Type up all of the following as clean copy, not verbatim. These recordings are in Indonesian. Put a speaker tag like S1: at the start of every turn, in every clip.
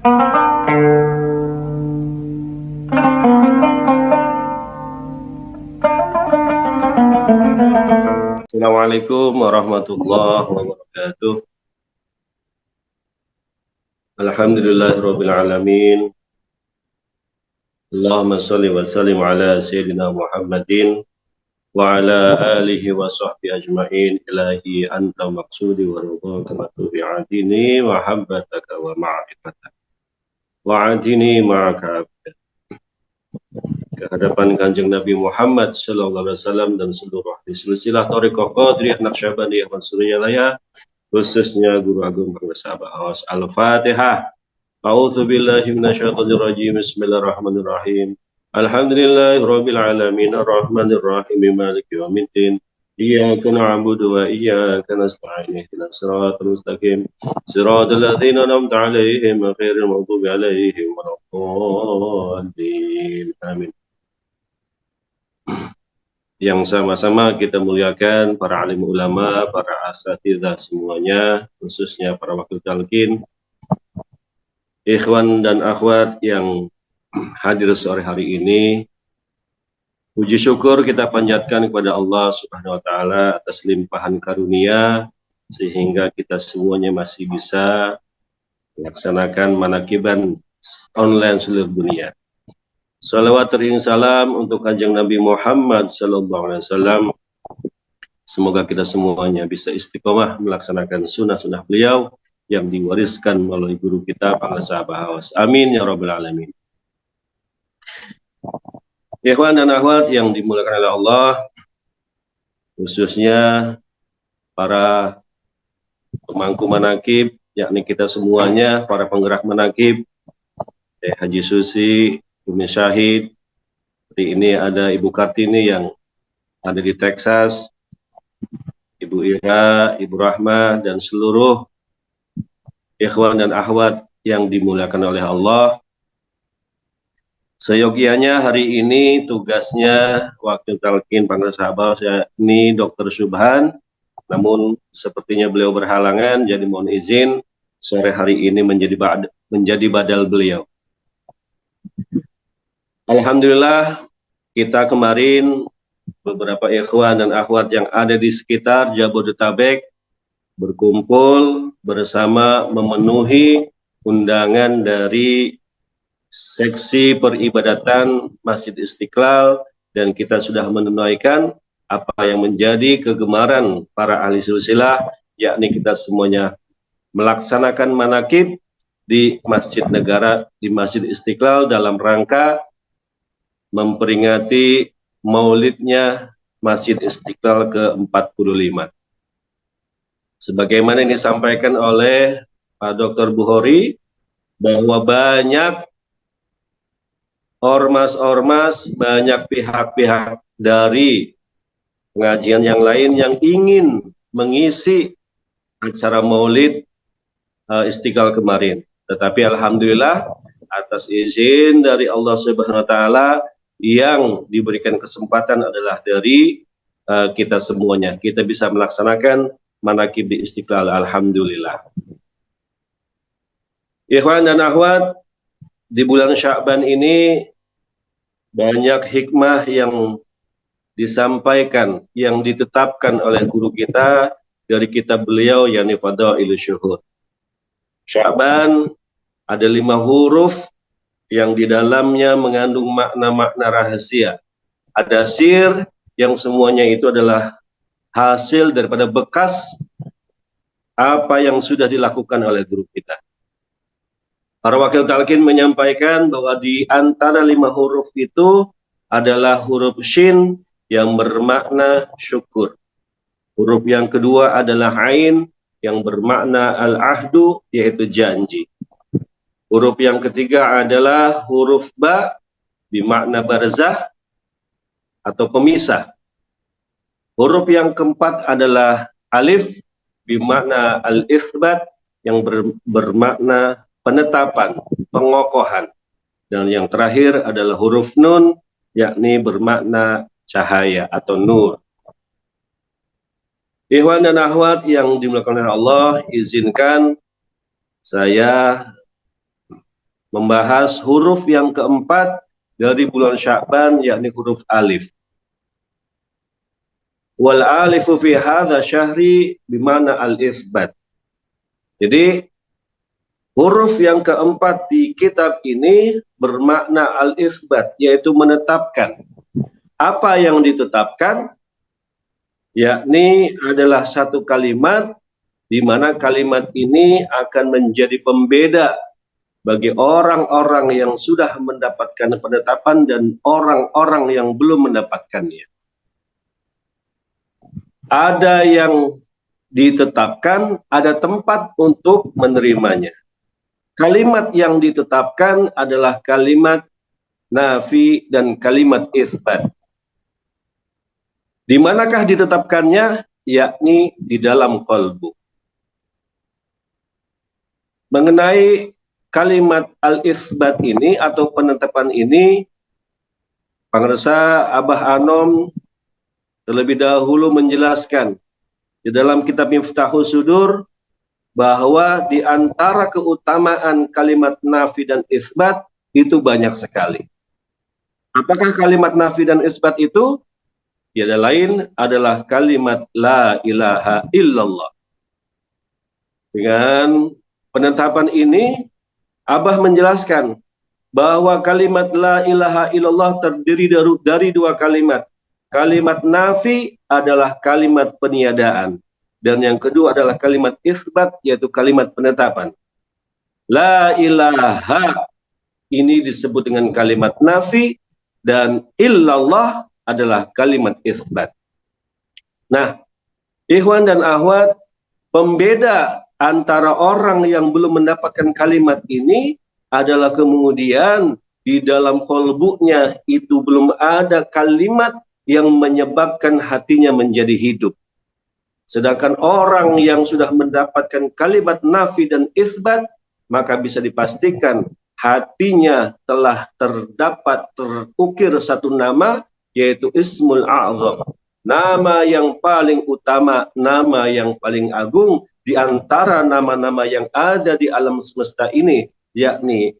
S1: Assalamualaikum warahmatullahi wabarakatuh. Alhamdulillahirabbil alamin. Allahumma shalli wa sallim ala sayyidina Muhammadin wa ala alihi wa sahbihi ajmain. Ilahi anta maqsudi wa ridhaka matubi adini wa habbataka wa ma'rifataka wa adini ma'aka kehadapan Kanjeng Nabi Muhammad sallallahu alaihi wasallam dan seluruh ahli silsilah thariqah Qadiriyah Naqsyabandiyah Mansuriyah, khususnya Guru Agung Bangsa Awas. Al-Fatihah. A'udzu billahi minasyaitonir rajim. Bismillahirrahmanirrahim. Alhamdulillahirabbil alamin arrahmanir rahim maliki yaumiddin. Iyyaka na'budu wa iyyaka nasta'in. Ihdinas siratal mustaqim. Siratal ladzina an'amta 'alaihim ghairil maghdubi 'alaihim waladdallin. Amin. Yang sama-sama kita muliakan para alim ulama, para asatidzah semuanya, khususnya para wakil talqin, ikhwan dan akhwat yang hadir sore hari ini. Puji syukur kita panjatkan kepada Allah Subhanahu wa taala atas limpahan karunia sehingga kita semuanya masih bisa melaksanakan manakiban online seluruh dunia. Salawat teriring salam untuk Kanjeng Nabi Muhammad sallallahu alaihi wasallam. Semoga kita semuanya bisa istiqomah melaksanakan sunnah-sunnah beliau yang diwariskan melalui guru kita Bangsa Awas. Amin ya rabbal alamin. Ikhwan dan akhwat yang dimuliakan oleh Allah, khususnya para pemangku manakib, yakni kita semuanya, para penggerak manakib, Haji Susi, Umi Syahid. Hari ini ada Ibu Kartini yang ada di Texas, Ibu Ira, Ibu Rahma, dan seluruh ikhwan dan akhwat yang dimuliakan oleh Allah. Seyogianya hari ini tugasnya Wakil Talqin Bangsa Awas ini Dr. Subhan, namun sepertinya beliau berhalangan, jadi mohon izin sore hari ini menjadi badal beliau. Alhamdulillah, kita kemarin beberapa ikhwan dan akhwat yang ada di sekitar Jabodetabek berkumpul bersama memenuhi undangan dari seksi peribadatan Masjid Istiqlal, dan kita sudah menunaikan apa yang menjadi kegemaran para ahli silsilah, yakni kita semuanya melaksanakan manakib di Masjid Negara, di Masjid Istiqlal dalam rangka memperingati maulidnya Masjid Istiqlal ke-45. Sebagaimana yang disampaikan oleh Pak Dr. Bukhari, bahwa banyak ormas-ormas, banyak pihak-pihak dari pengajian yang lain yang ingin mengisi acara maulid Istiqlal kemarin. Tetapi alhamdulillah atas izin dari Allah Subhanahu wa taala yang diberikan kesempatan adalah dari kita semuanya. Kita bisa melaksanakan manakib di Istiqlal, alhamdulillah. Ikhwan dan akhwat, di bulan Sya'ban ini banyak hikmah yang disampaikan, yang ditetapkan oleh guru kita dari kitab beliau, yakni Fadailus Syuhur. Sya'ban ada 5 huruf yang di dalamnya mengandung makna-makna rahasia. Ada sir yang semuanya itu adalah hasil daripada bekas apa yang sudah dilakukan oleh guru kita. Para wakil talqin menyampaikan bahwa di antara 5 huruf itu adalah huruf shin yang bermakna syukur. Huruf yang kedua adalah ain yang bermakna al-ahdu, yaitu janji. Huruf yang ketiga adalah huruf ba, bermakna barzah atau pemisah. Huruf yang keempat adalah alif, bermakna al-itsbat yang bermakna penetapan, pengokohan. Dan yang terakhir adalah huruf nun, yakni bermakna cahaya atau nur. Ikhwan dan akhwat yang dimuliakan oleh Allah, izinkan saya membahas huruf yang keempat dari bulan Sya'ban, yakni huruf alif. Wal alifu fi hadha syahri bimana al-isbat. Jadi huruf yang keempat di kitab ini bermakna al-isbat, yaitu menetapkan. Apa yang ditetapkan? Yakni adalah satu kalimat di mana kalimat ini akan menjadi pembeda bagi orang-orang yang sudah mendapatkan penetapan dan orang-orang yang belum mendapatkannya. Ada yang ditetapkan, ada tempat untuk menerimanya. Kalimat yang ditetapkan adalah kalimat nafi dan kalimat isbat. Di manakah ditetapkannya? Yakni di dalam qalbu. Mengenai kalimat al-isbat ini atau penetapan ini, Pangresa Abah Anom terlebih dahulu menjelaskan di dalam kitab Miftahus Sudur bahwa di antara keutamaan kalimat nafi dan isbat itu banyak sekali. Apakah kalimat nafi dan isbat itu? Tiada lain adalah kalimat la ilaha illallah. Dengan penetapan ini, Abah menjelaskan bahwa kalimat la ilaha illallah terdiri dari dua kalimat. Kalimat nafi adalah kalimat peniadaan. Dan yang kedua adalah kalimat isbat, yaitu kalimat penetapan. La ilaha ini disebut dengan kalimat nafi, dan illallah adalah kalimat isbat. Nah, ikhwan dan akhwat, pembeda antara orang yang belum mendapatkan kalimat ini adalah kemudian di dalam qalbunya itu belum ada kalimat yang menyebabkan hatinya menjadi hidup. Sedangkan orang yang sudah mendapatkan kalimat nafi dan isbat, maka bisa dipastikan hatinya telah terdapat terukir satu nama, yaitu Ismul A'zam, nama yang paling utama, nama yang paling agung di antara nama-nama yang ada di alam semesta ini, yakni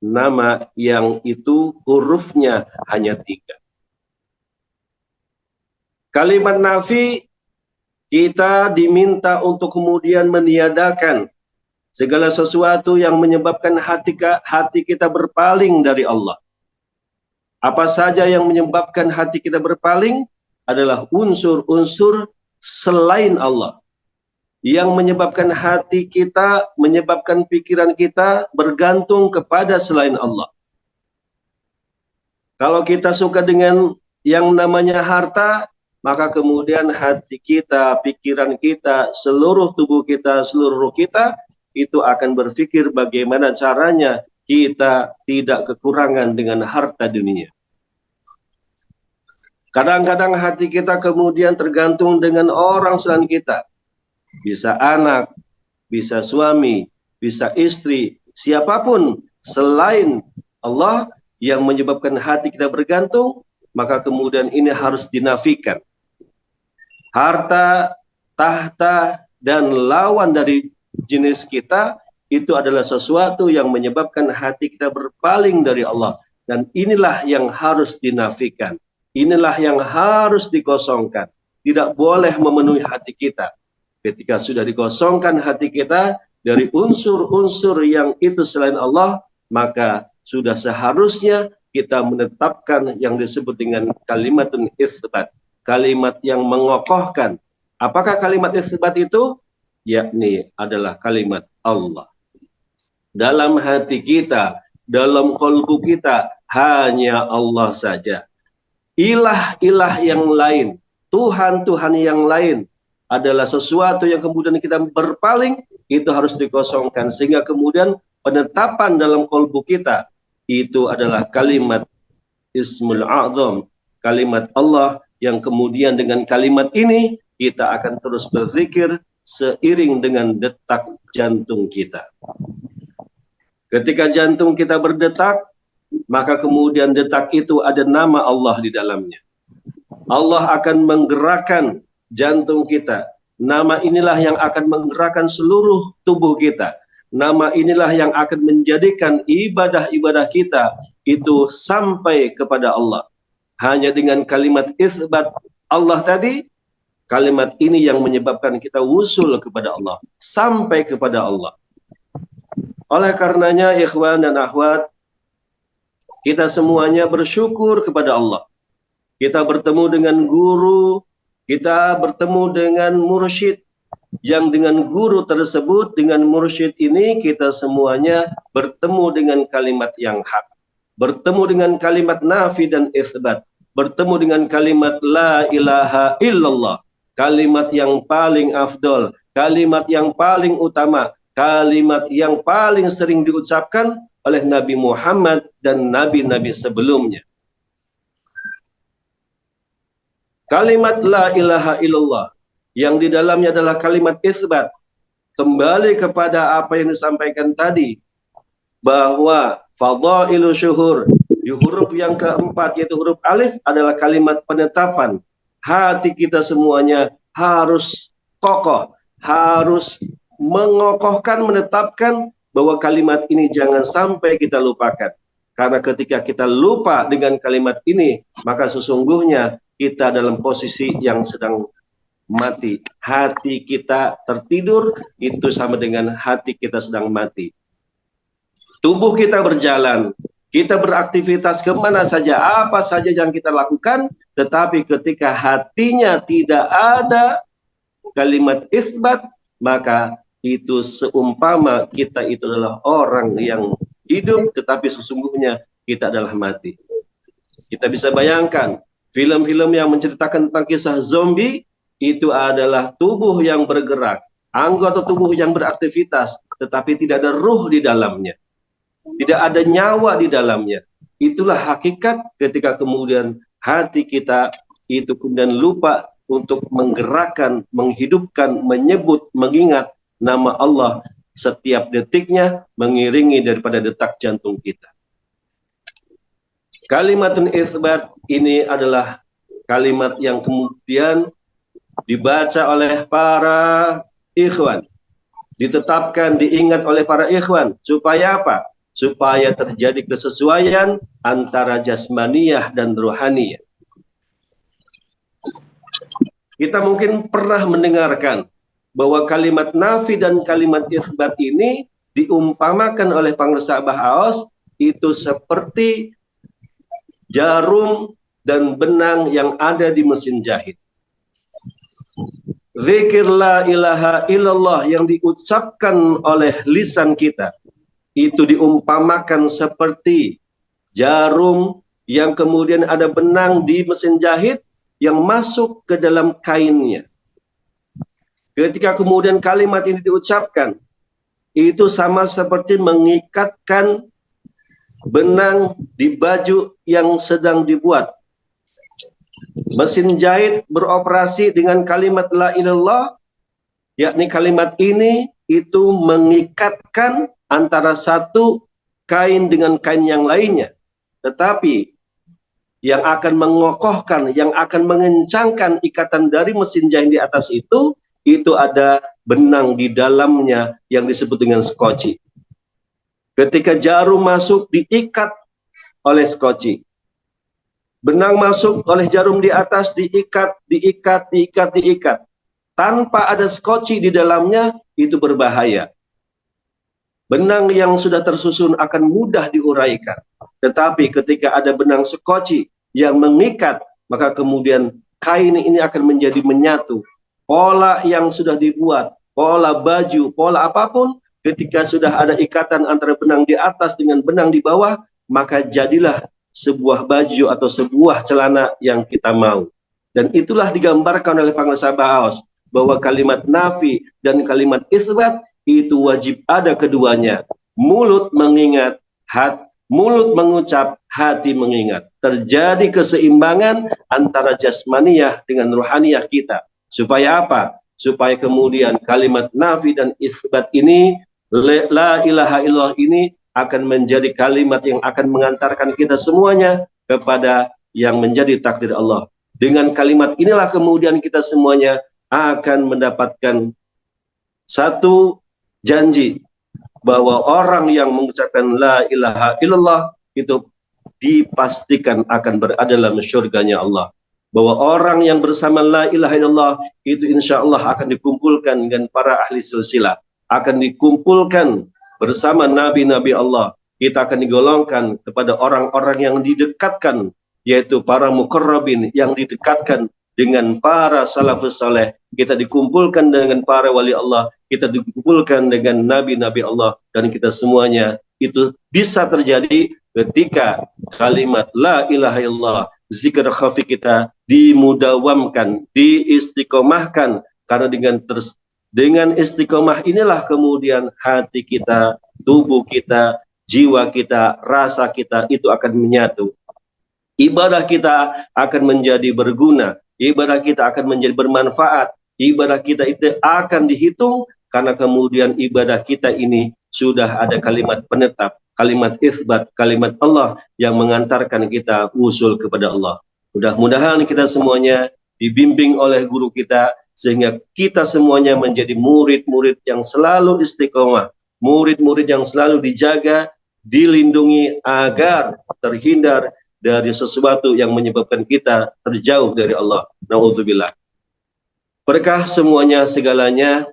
S1: nama yang itu hurufnya hanya 3. Kalimat nafi, kita diminta untuk kemudian meniadakan segala sesuatu yang menyebabkan hati kita berpaling dari Allah. Apa saja yang menyebabkan hati kita berpaling adalah unsur-unsur selain Allah. Yang menyebabkan hati kita, menyebabkan pikiran kita bergantung kepada selain Allah. Kalau kita suka dengan yang namanya harta, maka kemudian hati kita, pikiran kita, seluruh tubuh kita, seluruh kita, itu akan berpikir bagaimana caranya kita tidak kekurangan dengan harta dunia. Kadang-kadang hati kita kemudian tergantung dengan orang selain kita. Bisa anak, bisa suami, bisa istri, siapapun selain Allah yang menyebabkan hati kita bergantung, maka kemudian ini harus dinafikan. Harta, tahta, dan lawan dari jenis kita itu adalah sesuatu yang menyebabkan hati kita berpaling dari Allah. Dan inilah yang harus dinafikan. Inilah yang harus dikosongkan. Tidak boleh memenuhi hati kita. Ketika sudah dikosongkan hati kita dari unsur-unsur yang itu selain Allah, maka sudah seharusnya kita menetapkan yang disebut dengan kalimatun isbat. Kalimat yang mengokohkan. Apakah kalimat isbat itu? Yakni adalah kalimat Allah. Dalam hati kita, dalam qalbu kita, hanya Allah saja. Ilah-ilah yang lain, Tuhan-Tuhan yang lain adalah sesuatu yang kemudian kita berpaling, itu harus dikosongkan. Sehingga kemudian penetapan dalam qalbu kita, itu adalah kalimat Ismul A'zam, kalimat Allah, yang kemudian dengan kalimat ini, kita akan terus berzikir seiring dengan detak jantung kita. Ketika jantung kita berdetak, maka kemudian detak itu ada nama Allah di dalamnya. Allah akan menggerakkan jantung kita. Nama inilah yang akan menggerakkan seluruh tubuh kita. Nama inilah yang akan menjadikan ibadah-ibadah kita itu sampai kepada Allah. Hanya dengan kalimat isbat Allah tadi, kalimat ini yang menyebabkan kita wusul kepada Allah, sampai kepada Allah. Oleh karenanya, ikhwan dan akhwat, kita semuanya bersyukur kepada Allah. Kita bertemu dengan guru, kita bertemu dengan mursyid, yang dengan guru tersebut, dengan mursyid ini, kita semuanya bertemu dengan kalimat yang hak. Bertemu dengan kalimat nafi dan isbat. Bertemu dengan kalimat la ilaha illallah. Kalimat yang paling afdol, kalimat yang paling utama, kalimat yang paling sering diucapkan oleh Nabi Muhammad dan nabi-nabi sebelumnya. Kalimat la ilaha illallah yang di dalamnya adalah kalimat isbat, kembali kepada apa yang disampaikan tadi, bahwa fadailu syuhur, di huruf yang keempat yaitu huruf alif adalah kalimat penetapan. Hati kita semuanya harus kokoh, harus mengokohkan, menetapkan bahwa kalimat ini jangan sampai kita lupakan. Karena ketika kita lupa dengan kalimat ini, maka sesungguhnya kita dalam posisi yang sedang mati. Hati kita tertidur, itu sama dengan hati kita sedang mati. Tubuh kita berjalan, kita beraktivitas kemana saja, apa saja yang kita lakukan, tetapi ketika hatinya tidak ada kalimat isbat, maka itu seumpama kita itu adalah orang yang hidup, tetapi sesungguhnya kita adalah mati. Kita bisa bayangkan, film-film yang menceritakan tentang kisah zombie, itu adalah tubuh yang bergerak, anggota tubuh yang beraktivitas, tetapi tidak ada ruh di dalamnya. Tidak ada nyawa di dalamnya. Itulah hakikat ketika kemudian hati kita itu kemudian lupa untuk menggerakkan, menghidupkan, menyebut, mengingat nama Allah setiap detiknya, mengiringi daripada detak jantung kita. Kalimatun isbat ini adalah kalimat yang kemudian dibaca oleh para ikhwan, ditetapkan, diingat oleh para ikhwan, supaya apa? Supaya terjadi kesesuaian antara jasmaniyah dan rohaniyah. Kita mungkin pernah mendengarkan bahwa kalimat nafi dan kalimat isbat ini diumpamakan oleh Pangeran Bahaos itu seperti jarum dan benang yang ada di mesin jahit. Zikir la ilaha illallah yang diucapkan oleh lisan kita itu diumpamakan seperti jarum yang kemudian ada benang di mesin jahit yang masuk ke dalam kainnya. Ketika kemudian kalimat ini diucapkan, itu sama seperti mengikatkan benang di baju yang sedang dibuat. Mesin jahit beroperasi dengan kalimat la ilallah, yakni kalimat ini itu mengikatkan antara satu kain dengan kain yang lainnya. Tetapi yang akan mengokohkan, yang akan mengencangkan ikatan dari mesin jahit di atas itu ada benang di dalamnya yang disebut dengan skoci. Ketika jarum masuk diikat oleh skoci. Benang masuk oleh jarum di atas diikat. Tanpa ada skoci di dalamnya itu berbahaya. Benang yang sudah tersusun akan mudah diuraikan. Tetapi ketika ada benang skoci yang mengikat, maka kemudian kain ini akan menjadi menyatu. Pola yang sudah dibuat, pola baju, pola apapun, ketika sudah ada ikatan antara benang di atas dengan benang di bawah, maka jadilah sebuah baju atau sebuah celana yang kita mau. Dan itulah digambarkan oleh Pangeran Bahaos, bahwa kalimat nafi dan kalimat isbat itu wajib ada keduanya. Mulut mengingat, mulut mengucap, hati mengingat. Terjadi keseimbangan antara jasmaniyah dengan ruhaniyah kita. Supaya apa? Supaya kemudian kalimat nafi dan isbat ini, la ilaha illallah ini akan menjadi kalimat yang akan mengantarkan kita semuanya kepada yang menjadi takdir Allah. Dengan kalimat inilah kemudian kita semuanya akan mendapatkan satu janji, bahwa orang yang mengucapkan la ilaha illallah itu dipastikan akan berada dalam surganya Allah. Bahwa orang yang bersama la ilaha illallah itu insya Allah akan dikumpulkan dengan para ahli silsilah, akan dikumpulkan bersama nabi-nabi Allah. Kita akan digolongkan kepada orang-orang yang didekatkan, yaitu para muqarrabin yang didekatkan dengan para salafus saleh. Kita dikumpulkan dengan para wali Allah, kita dikumpulkan dengan nabi-nabi Allah, dan kita semuanya itu bisa terjadi ketika kalimat la ilaha illallah, zikr khafi kita dimudawamkan, diistiqomahkan, karena dengan istiqomah inilah kemudian hati kita, tubuh kita, jiwa kita, rasa kita itu akan menyatu. Ibadah kita akan menjadi berguna, ibadah kita akan menjadi bermanfaat, ibadah kita itu akan dihitung karena kemudian ibadah kita ini sudah ada kalimat penetap, kalimat isbat, kalimat Allah yang mengantarkan kita usul kepada Allah. Mudah-mudahan kita semuanya dibimbing oleh guru kita sehingga kita semuanya menjadi murid-murid yang selalu istiqomah, murid-murid yang selalu dijaga, dilindungi agar terhindar dari sesuatu yang menyebabkan kita terjauh dari Allah. Na'udzubillah. Berkah semuanya segalanya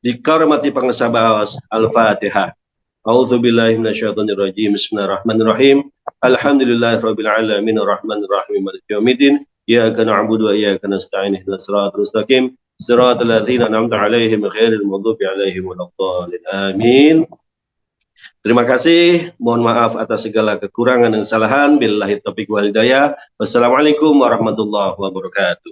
S1: dikaromati pengusaha bawas. Al-Fatihah. A'udzubillahi minasyaitonirrajim. Bismillahirrahmanirrahim. Alhamdulillahirabbil alamin arrahmanir rahim maliki yaumiddin. Iyyaka na'budu wa iyyaka nasta'in ihdinas siratal mustaqim. Siratal ladzina an'amta 'alaihim ghairil maghdubi 'alaihim waladdallin. Amin. Terima kasih, mohon maaf atas segala kekurangan dan kesalahan. Billahi taufiq wal hidayah. Wassalamualaikum warahmatullahi wabarakatuh.